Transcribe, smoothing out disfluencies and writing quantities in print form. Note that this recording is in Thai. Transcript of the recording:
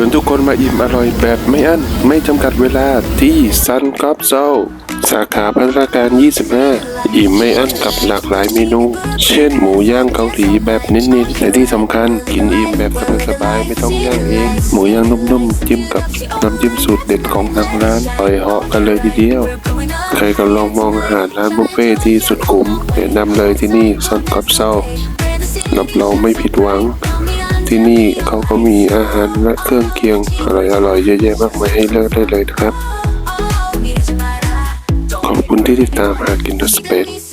วนทุกคนมาอิ่มอร่อยแบบไม่อั้นไม่จำกัดเวลาที่ซันกอฟโซสาขาพัฒนาการ 25 อิ่มไม่อั้นกับหลากหลายเมนู เช่นหมูย่างเกาหลีแบบเน้นๆและที่สำคัญกินอิ่มแบบสบายๆไม่ต้องย่างเองหมูย่างนุ่มๆจิ้มกับน้ำจิ้มสูตรเด็ดของทางร้านอร่อยเหาะกันเลยทีเดียวใครก็ลองมองอาหารร้านบุฟเฟ่ที่สุดคุ้มแนะนำเลยที่นี่ซันกอฟโซรับรองไม่ผิดหวังที่นี่เขาก็มีอาหารและเครื่องเคียงอร่อยๆเยอะแยะมากมายให้เลือกได้เลยนะครับขอบคุณที่ติดตามหากินเดอะสเปซ